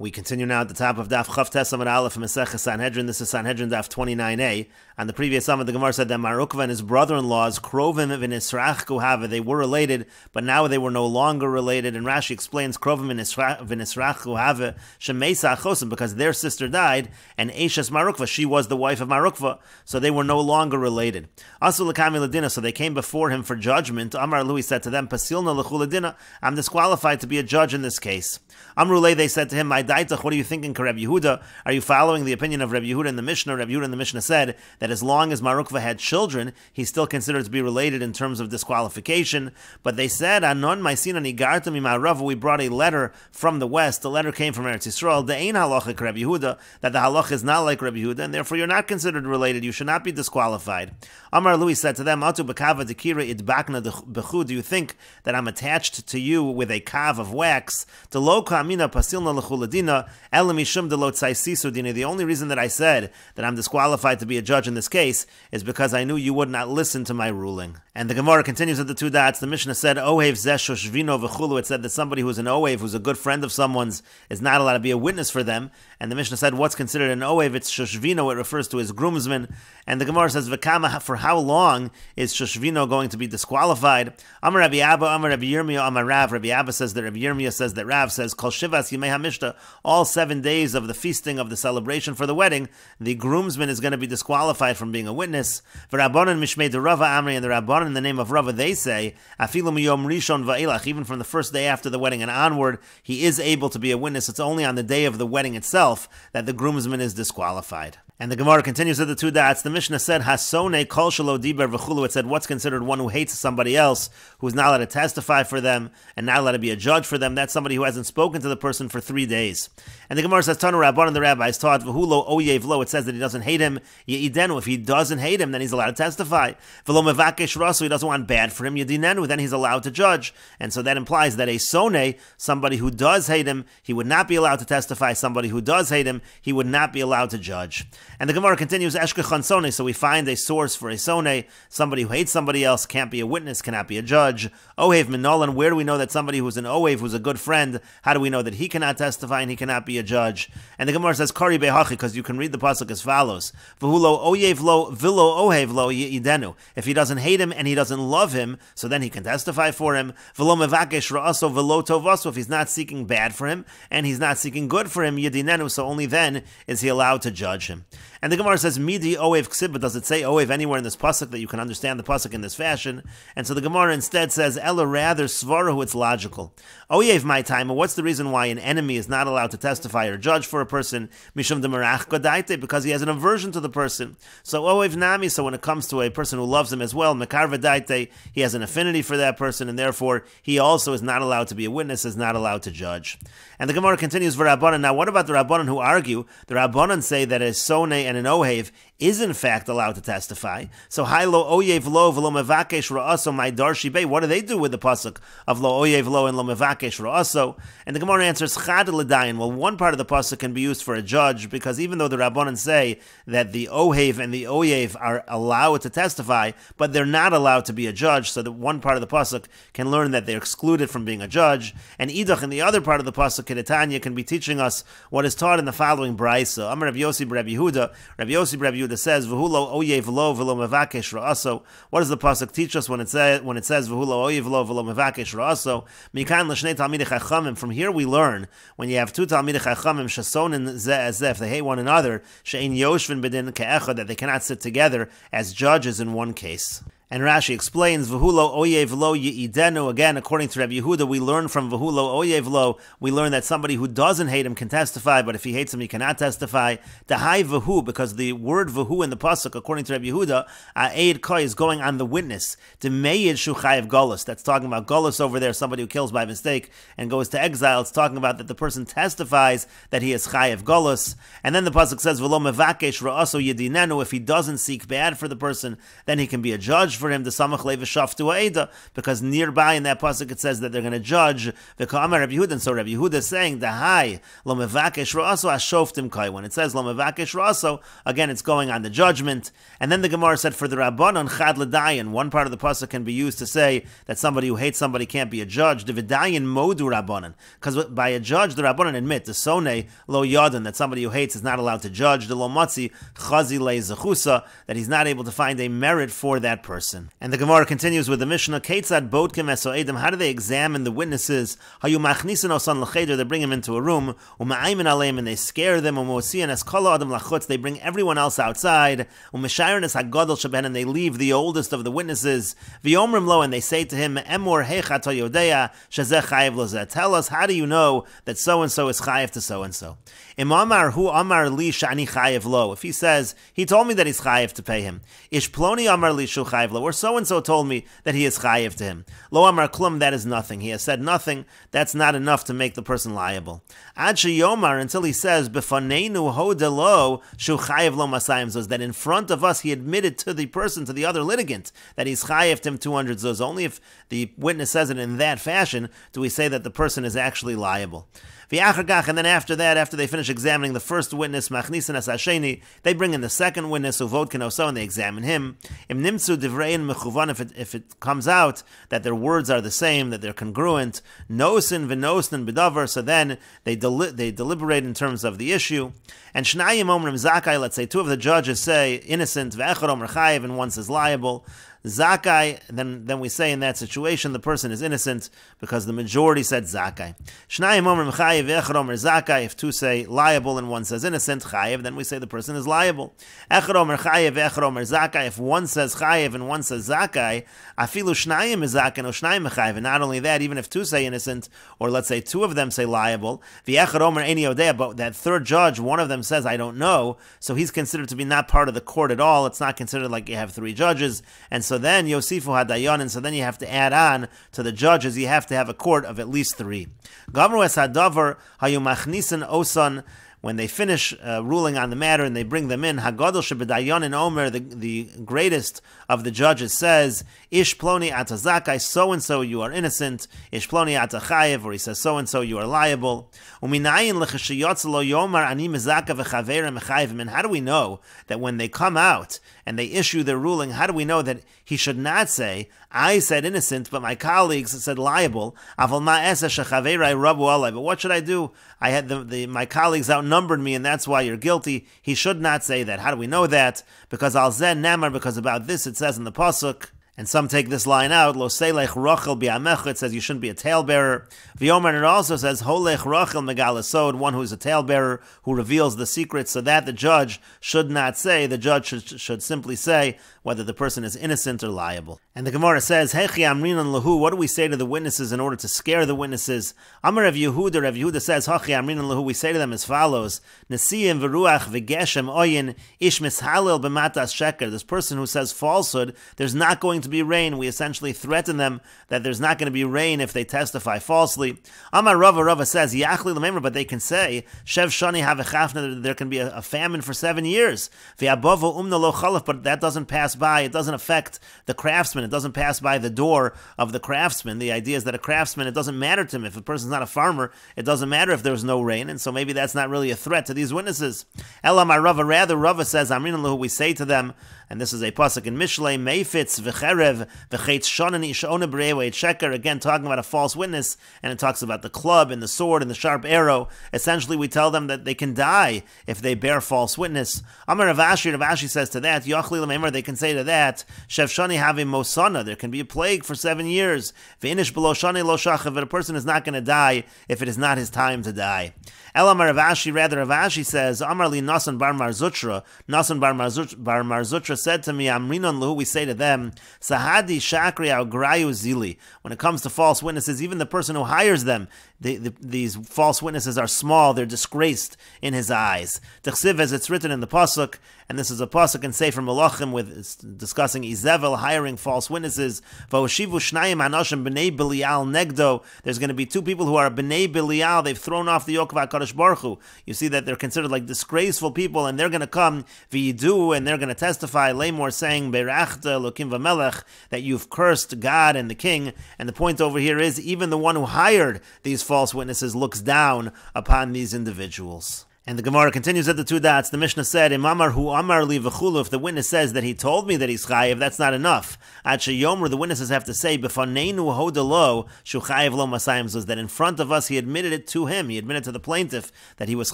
We continue now at the top of Daf Amud Aleph Mesechet Sanhedrin. This is Sanhedrin Daf 29a. On the previous Amud, the Gemara said that Marukva and his brother-in-laws, Krovim v'nisrach kuhava, they were related, but now they were no longer related. And Rashi explains Krovim v'nisrach kuhava shemesa achosim, because their sister died, and Eshes Marukva, she was the wife of Marukva, so they were no longer related. Asu l'kami l'dina, so they came before him for judgment. Amar Lui said to them, Pasilna l'chu l'dina, I'm disqualified to be a judge in this case. Amrulay, they said to him, My daitach, what are you thinking, Rabbi Yehuda? Are you following the opinion of Rabbi Yehuda in the Mishnah? Rabbi Yehuda in the Mishnah said that as long as Marukva had children, he's still considered to be related in terms of disqualification. But they said, Anon ma'isina nigartam ima'arav, we brought a letter from the west. The letter came from Eretz Yisrael. De'ein halachik Rabbi Yehuda, that the halach is not like Rabbi Yehuda, and therefore you're not considered related. You should not be disqualified. Amar Lui said to them, Atu b'kava dekira idbakna b'chu, do you think that I'm attached to you with a kav of wax? To lo kamina pasilna l'chuladina elamishum delot saisisudina. The only reason that I said that I'm disqualified to be a judge in this case is because I knew you would not listen to my ruling. And the Gemara continues with the two dots. The Mishnah said, Ohev zeshoshvino v'chulu. It said that somebody who's an Ohev, who's a good friend of someone's, is not allowed to be a witness for them. And the Mishnah said, what's considered an Ohev? It's shoshvino. It refers to his groomsman. And the Gemara says, V'kama, for how long is shoshvino going to be disqualified? Amar Rabbi Abba, Amar Rabbi Yirmiyah, Amar Rav. Rabbi Abba says that Rabbi Yirmiyah says that Rav says, Kol shivas yimei hamishta, all 7 days of the feasting of the celebration for the wedding, the groomsman is going to be disqualified from being a witness. V'rabbanan mishmei de Rava Amri, and the Rabbanan in the name of Rava, they say, Afilu miyom rishon va'ilach, even from the first day after the wedding and onward, he is able to be a witness. It's only on the day of the wedding itself that the groomsman is disqualified. And the Gemara continues with the two dots. The Mishnah said, Hasone kol shelo diber v'chulu. It said, what's considered one who hates somebody else, who's not allowed to testify for them, and not allowed to be a judge for them? That's somebody who hasn't spoken to the person for 3 days. And the Gemara says, Tanu Rabban, the rabbis taught, v'hulo oyev lo. It says that he doesn't hate him. Ye'idenu. If he doesn't hate him, then he's allowed to testify. V'lo mevakesh rasu. He doesn't want bad for him. Yedinenu. Then he's allowed to judge. And so that implies that a sone, somebody who does hate him, he would not be allowed to testify. Somebody who does hate him, he would not be allowed to judge. And the Gemara continues, Eshkechan sone, so we find a source for a sone, somebody who hates somebody else, can't be a witness, cannot be a judge. Ohev minolan, where do we know that somebody who's an Ohev, who's a good friend, how do we know that he cannot testify and he cannot be a judge? And the Gemara says, Kari behachi, because you can read the pasuk as follows, V'hulo oyev lo, v'lo ohev lo yidenu. If he doesn't hate him and he doesn't love him, so then he can testify for him. V'lo mevakesh ra'aso v'lo tovaso, if he's not seeking bad for him and he's not seeking good for him, yidinenu, so only then is he allowed to judge him. And the Gemara says, Midi Oev Ksib, but does it say Oev anywhere in this pasuk that you can understand the pasuk in this fashion? And so the Gemara instead says, Ella rather Svarahu, it's logical. Oev my time, what's the reason why an enemy is not allowed to testify or judge for a person? Mishum Demarach Godaite, because he has an aversion to the person. So Oev Nami, so when it comes to a person who loves him as well, Mekar Vadaite, he has an affinity for that person, and therefore he also is not allowed to be a witness, is not allowed to judge. And the Gemara continues for Rabbanan. Now what about the Rabbanan who argue? The Rabbanan say that a Sone and an Ohev is in fact allowed to testify. So Hailo Oyev Lo V'lo Mevakesh Ra'aso my Darshi Bey. What do they do with the pasuk of Lo Oyev Lo and Lo Mevakesh Ra'aso? And the Gemara answers Chad L'dayin. Well, one part of the pasuk can be used for a judge, because even though the Rabbanan say that the Ohev and the Oyev are allowed to testify, but they're not allowed to be a judge, so that one part of the pasuk can learn that they're excluded from being a judge. And Idach in the other part of the pasuk, Kedetanya, can be teaching us what is taught in the following brayso. Amar Rabbi Yossi Rabbi Yehuda. Rabbi Yossi Rabbi Yehuda says, "V'hulo oyev lo v'lo mevakesh ra'aso." What does the pasuk teach us when it says "V'hulo oyev lo v'lo mevakesh ra'aso"? Mikan l'shnei talmidei chachamim. From here we learn when you have two talmidei chachamim shasonin zeh as if they hate one another, she'ein yoshvin b'din ke'echad, that they cannot sit together as judges in one case. And Rashi explains, V'hulo oyev lo yi'idenu. Again, according to Rabbi Yehuda, we learn from V'hulo oyev lo, we learn that somebody who doesn't hate him can testify, but if he hates him, he cannot testify. Dahai v'hu, because the word v'hu in the pasuk, according to Rabbi Yehuda, a'ed koi, is going on the witness. Demeyid shu chayev golus. That's talking about golus over there, somebody who kills by mistake and goes to exile. It's talking about that the person testifies that he is chayev golus. And then the pasuk says, V'lo mevakesh ra'aso yedinenu. If he doesn't seek bad for the person, then he can be a judge for him the samach le v'shaftu ha'eda, because nearby in that pasuk it says that they're going to judge the Ka'amar Rabbi Yehuda. And so Rabbi Yehuda is saying the high lo mevakesh ra'aso hashoftim kai. When it says lo mevakesh ra'aso, again it's going on the judgment. And then the Gemara said for the Rabbanon chad l'dayin, one part of the pasuk can be used to say that somebody who hates somebody can't be a judge. The v'dayin modu Rabbanon, because by a judge the Rabbanon admit the sonei lo yadin, that somebody who hates is not allowed to judge. The lo matzi chazi le zechusa, that he's not able to find a merit for that person. And the Gemara continues with the Mishnah, Ketzad bodkim esoedim, how do they examine the witnesses? Hayu machnisin osan l'cheder, they bring him into a room, uma'aymin aleim, and they scare them, umosian es kol adam lachutz, they bring everyone else outside, umeshayron es hagadol sheben, and they leave the oldest of the witnesses, v'yomrim lo, and they say to him, emor hecha to yodea, shezeh chayev lo zeh, tell us, how do you know that so-and-so is chayev to so-and-so? Im amar hu amar li shani chayev lo, if he says, he told me that he's chayev to pay him, ish ploni amar li shu chayev lo, or so-and-so told me that he is chayev to him, lo amar klum, that is nothing, he has said nothing, that's not enough to make the person liable. Ad sheyomar, until he says, befaneinu hodelo shu chayev lo masayim zuz, that in front of us he admitted to the person, to the other litigant, that he's chayev to him 200 zuz. Only if the witness says it in that fashion do we say that the person is actually liable. And then after that, after they finish examining the first witness, machnisin as hasheni, they bring in the second witness, uvod kenoso, and they examine him. Im nimtzu divrein mechuvan, if it comes out that their words are the same, that they're congruent, nosin v'nosin b'davar, so then they deliberate in terms of the issue. And shnayim omrim zakai, let's say two of the judges say innocent, v'echad omer chayev, and one says liable. Zakai, then we say in that situation the person is innocent because the majority said Zakai. Shnayim omrim chayev v'echad omer Zakai, if two say liable and one says innocent, chayev, then we say the person is liable. Echad omer chayev v'echad omer Zakai, if one says chayev and one says Zakai, afilu shnayim is Zakai, no shnayim chayev. And not only that, even if two say innocent, or let's say two of them say liable, v'echad omer eni odea, but that third judge, one of them says I don't know, so he's considered to be not part of the court at all. It's not considered like you have three judges, and so then Yosifu Hadayan, and so then you have to add on to the judges, you have to have a court of at least three. Gavru es hadavar hayu machnisin osan, when they finish ruling on the matter and they bring them in, Hagadol shebedayan in Omer, the greatest of the judges says, Ish ploni ata zakai, so-and-so you are innocent, Ish ploni ata chayev, or he says so-and-so you are liable. Uminayin lechashiyotz lo yomar ani mezaka v'chaverim mechayevim, and how do we know that when they come out and they issue their ruling, how do we know that he should not say, I said innocent, but my colleagues said liable, Aval ma esa shechaverai rabu alai, but what should I do? I had my colleagues outnumbered me, and that's why you're guilty. He should not say that. How do we know that? Because al zen namar, because about this it says in the pasuk, and some take this line out, Lo seilech rochel bi'amecha, it says you shouldn't be a talebearer. V'yomer, it also says, Holech rochel megalasod, one who is a talebearer, who reveals the secret, so that the judge should not say, the judge should simply say whether the person is innocent or liable. And the Gemara says, Hechi amrinan lahu, what do we say to the witnesses in order to scare the witnesses? Amar Rav Yehuda says, Hechi amrinan lahu, we say to them as follows, Nesiyim v'ruach v'geshem oyin, ish mishalil b'matas sheker, this person who says falsehood, there's not going to be rain. We essentially threaten them that there's not going to be rain if they testify falsely. Amar Rava says, Yachli l'memra, but they can say, Shev shani havechafna, there can be a famine for 7 years. V'yabovo umna lo chalaf, but that doesn't pass by, it doesn't affect the craftsman, it doesn't pass by the door of the craftsman. The idea is that a craftsman, it doesn't matter to him. If a person's not a farmer, it doesn't matter if there's no rain, and so maybe that's not really a threat to these witnesses. Elamar Rava, rather Rava says, Amrin lahu, we say to them, and this is a pasuk in Mishlei, Meifitz v'cherev v'chetz shonan ishona b'rewe sheker, again talking about a false witness, and it talks about the club and the sword and the sharp arrow. Essentially, we tell them that they can die if they bear false witness. Amar Rav Ashi says to that, Yochli l'memar, they can say to that, Shev shani havim mosana, there can be a plague for 7 years. V'inish below shani lo shachav, but a person is not going to die if it is not his time to die. Elamar Rav Ashi, rather Rav Ashi says, Amar li Nasan bar Marzutra, Nasan bar Marzutra said to me, Amrinon lahu, we say to them, Sahadi shakri au grayu zili. When it comes to false witnesses, even the person who hires them, these false witnesses are small, they're disgraced in his eyes. T'chsiv, as it's written in the pasuk, and this is a pasuk in Sefer Melachim with discussing Izevel hiring false witnesses. V'oshivu shnayim anoshim b'nei Belial negdo. There's going to be two people who are b'nei Belial. They've thrown off the yoke of HaKadosh Baruch Hu. You see that they're considered like disgraceful people, and they're going to come v'yidu, and they're going to testify. Lemor saying Berachta Elokim v'Melech. Melech, that you've cursed God and the king. And the point over here is, even the one who hired these false witnesses looks down upon these individuals. And the Gemara continues at the two dots. The Mishnah said, Im amar hu amar li v'chulu, if the witness says that he told me that he's chayiv, that's not enough. Ad sheyomer, the witnesses have to say, b'faneinu hodelo shu chayiv lo masayim zuz, that in front of us he admitted it to him, he admitted to the plaintiff that he was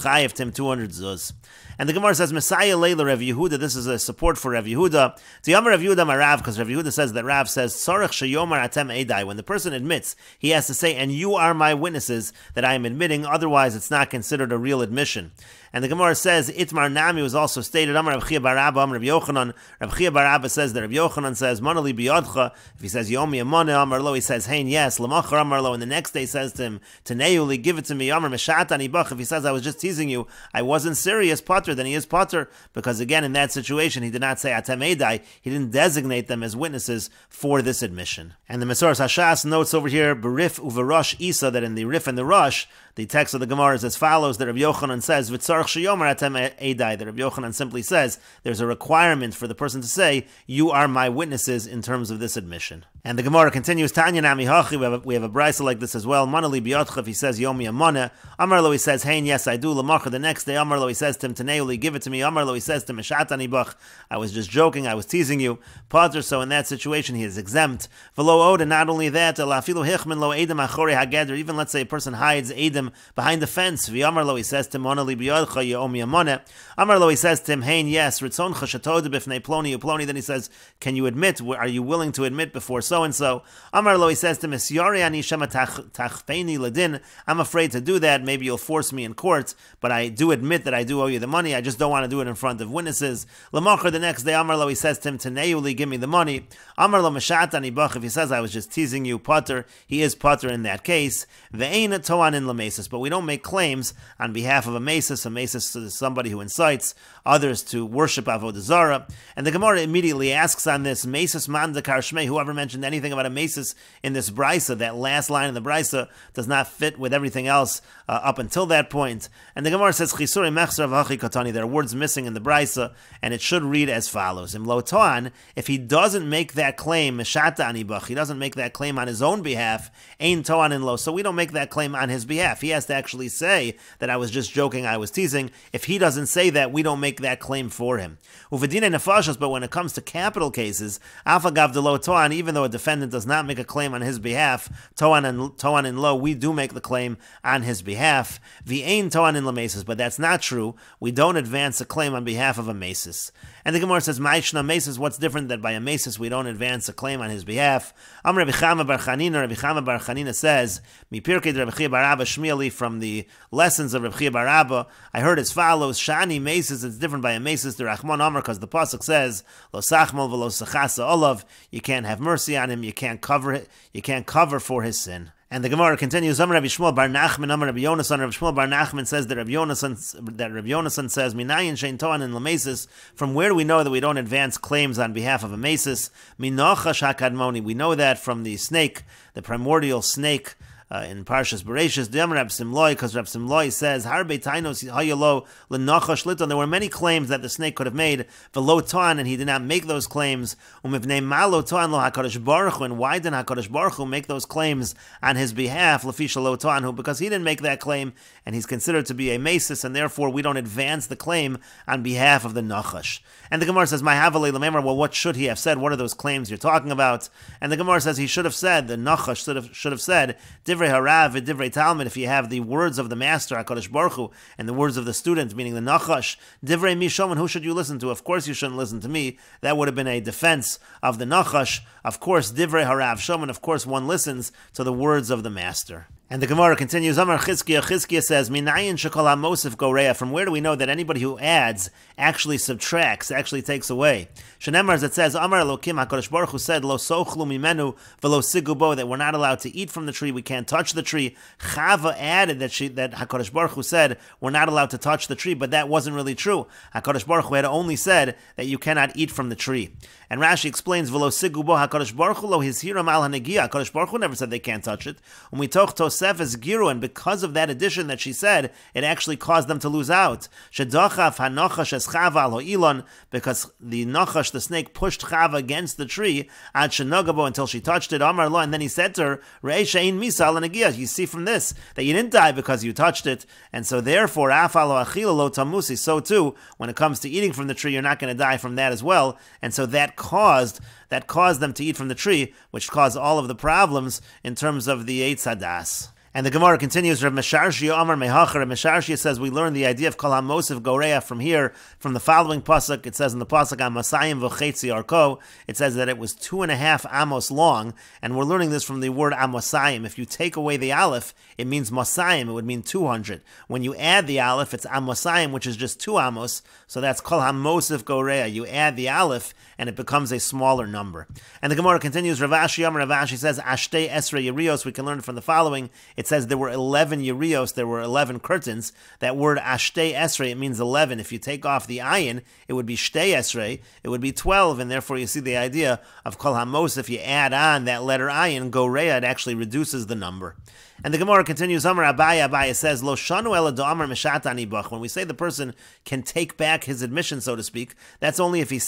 chayiv to him 200 zuz. And the Gemara says, Messiah leila Rav Yehuda, this is a support for Rav Yehuda. T'yamar Rav Yehuda marav, because Rav Yehuda says that Rav says, Tzarech sheyomer atem edai, when the person admits, he has to say, and you are my witnesses that I am admitting, otherwise it's not considered a real admission. And the Gemara says, Itmar Nami was also stated, Amar Rav Chia bar Abba, Amar Rav Yochanan. Rav Chia bar Abba says that Rav Yochanan says, Manali biyadcha. If he says, Yomi amane, Amar lo, he says, Hein, yes, Lamachar Amar lo, and the next day says to him, Taneuli, give it to me, Amar Meshatani bach. If he says, I was just teasing you, I wasn't serious, Potter, then he is Potter, because again, in that situation, he did not say Atem Edai, he didn't designate them as witnesses for this admission. And the Mesoras Hashas notes over here, Berif uverosh Isa, that in the Rif and the Rosh, the text of the Gemara is as follows, that Rav Yochanan says, V'tzarech sheyomer atem edai, that Rav Yochanan simply says, there's a requirement for the person to say, you are my witnesses in terms of this admission. And the Gemara continues, Tanya nami hachi, we have a brisa like this as well, Manali biyotcha, if he says, Yomi amane, Amar lo, he says, Hein, yes, I do, Lamacha, the next day, Amar lo, he says to him, Taneuli, give it to me, Amar lo, he says to him, Meshatani bach, I was just joking, I was teasing you, Potter, so in that situation, he is exempt. V'lo od, and not only that, Lafilu hichmin lo edem achori hageder, even let's say a person hides edem behind the fence. V'yamar lo, he says to him, Monali biyodcha yomi amone. Amar lo, he says to him, Hein, yes, ritzoncha shetod b'fnei ploni uploni. Then he says, can you admit, are you willing to admit before so-and-so? Amar lo, he says to him, Misyari ani shema tachfeini ladin. I'm afraid to do that, maybe you'll force me in court, but I do admit that I do owe you the money, I just don't want to do it in front of witnesses. L'machar, the next day, Amar lo, he says to him, Taneuli, give me the money. Amar lo meshatani bach, if he says, I was just teasing you, Potter, he is Potter in that case. Ve'ein toan in lamesis, but we don't make claims on behalf of a mesis. A mesis is somebody who incites others to worship Avodah Zarah. And the Gemara immediately asks on this, Mesis mandakar shmei, whoever mentioned anything about a mesis in this brisa, that last line in the brisa does not fit with everything else up until that point. And the Gemara says, Chisuri mechsar v'hachi katani, there are words missing in the brisa, and it should read as follows. Im lo toan, if he doesn't make that claim, meshata anibach, he doesn't make that claim on his own behalf, ein toan in lo, so we don't make that claim on his behalf. He has to actually say that I was just joking, I was teasing. If he doesn't say that, we don't make that claim for him. Uvedine nefashos, but when it comes to capital cases, afagav de lo toan, even though a defendant does not make a claim on his behalf, toan in lo, we do make the claim on his behalf. V'ein toan in lamesis, but that's not true. We don't advance a claim on behalf of a mesis. And the Gemara says, Ma'ishna mesis, what's different that by a mesis we don't advance a claim on his behalf? Am Rabbi Chama bar Chanina, Rabbi Chama bar Chanina says, Mi pirkei Rabbi Chia bar Abba shmiali, from the lessons of Rabbi Chia bar Abba, I heard as follows, Shani mesis, it's different by a mesis, the Rachman Amar, because the pasuk says, Lo sachmal v'lo sachasa olav, you can't have mercy on him, you can't cover for his sin. And the Gemara continues, Amar Rabbi Shmuel bar Nachman, Amar Rabbi Yonasan. Rabbi Shmuel bar Nachman says that Rabbi Yonasan says, Minayin shein toan in lamesis, from where do we know that we don't advance claims on behalf of a mesis? Minochash hakadmoni, we know that from the snake, the primordial snake, in Parshas Bereshis, Reb Simloi, because Reb Simloi says, Harbe Tainos Hayalo L'Nachash Liton. There were many claims that the snake could have made, V'lo Toan, and he did not make those claims. Umivnei Malo Toan Lo HaKadosh Baruch Hu, and why didn't HaKadosh Baruch Hu make those claims on his behalf? Lefisha Lo Toan Hu, because he didn't make that claim, and he's considered to be a mesis, and therefore we don't advance the claim on behalf of the Nachash. And the Gemara says, My Havalei Lamemar, well, what should he have said? What are those claims you're talking about? And the Gemara says he should have said, the Nachash should have said, Divrei Harav, Divrei Talmud, if you have the words of the master, HaKadosh Baruch Hu, and the words of the student, meaning the Nachash, Divrei Mishom, and who should you listen to? Of course you shouldn't listen to me. That would have been a defense of the Nachash. Of course, Divrei Harav Shom, of course one listens to the words of the master. And the Gemara continues, Amar Chizkiah says, Minayin shekol hamosif goreya, from where do we know that anybody who adds actually subtracts, actually takes away? Shenemar, as it says, Amar Elokim, HaKadosh Baruch Hu said, Lo sochlu mimenu velo sigubo, that we're not allowed to eat from the tree, we can't touch the tree. Chava added that HaKadosh Baruch Hu said, we're not allowed to touch the tree, but that wasn't really true. HaKadosh Baruch Hu had only said that you cannot eat from the tree. And Rashi explains, Velo sigubo, HaKadosh Baruch Hu lo hizhiram al hanegia, HaKadosh Baruch Hu never said they can't touch it. Umitoch tos Tosefes Giru, and because of that addition that she said, it actually caused them to lose out. Shedachaf hanachash es Chava al ha'ilon, because the nachash, the snake, pushed Chava against the tree, ad shenagabo, until she touched it, Amar lo, and then he said to her, Re'ei she'ein misal l'negiyah, you see from this, that you didn't die because you touched it, and so therefore, afal lo achila lo tamusi, so too, when it comes to eating from the tree, you're not going to die from that as well, and so that caused them to eat from the tree, which caused all of the problems in terms of the Eitz Hadas. And the Gemara continues, Rav Mesharshia Amar Mehacher. Rav Mesharshia says we learn the idea of Kol HaMosif Goreah from here, from the following pasuk. It says in the pasuk, Amasayim v'chetzi arko. It says that it was 2.5 amos long, and we're learning this from the word Amasayim. If you take away the aleph, it means Masayim. It would mean 200. When you add the aleph, it's Amasayim, which is just 2 amos. So that's Kol HaMosif Goreah. You add the aleph, and it becomes a smaller number. And the Gemara continues, Rav Ashi Amar Rav Ashi says, Ashtei Esrei Yerios. We can learn from the following. It says there were 11 yerios, there were 11 curtains. That word ashtei esrei, it means 11. If you take off the ayin, it would be shtei esrei, it would be 12, and therefore you see the idea of kol hamos, if you add on that letter ayin, goreah, it actually reduces the number. And the Gemara continues, Amar Abaya says, Lo shanu ela do'amar meshatani bach. When we say the person can take back his admission, so to speak, that's only if he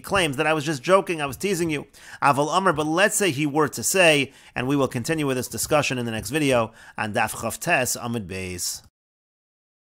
claims that I was just joking, I was teasing you. Aval Amar, but let's say he were to say, and we will continue with this discussion in the next video on Daf Tes Amud Beis.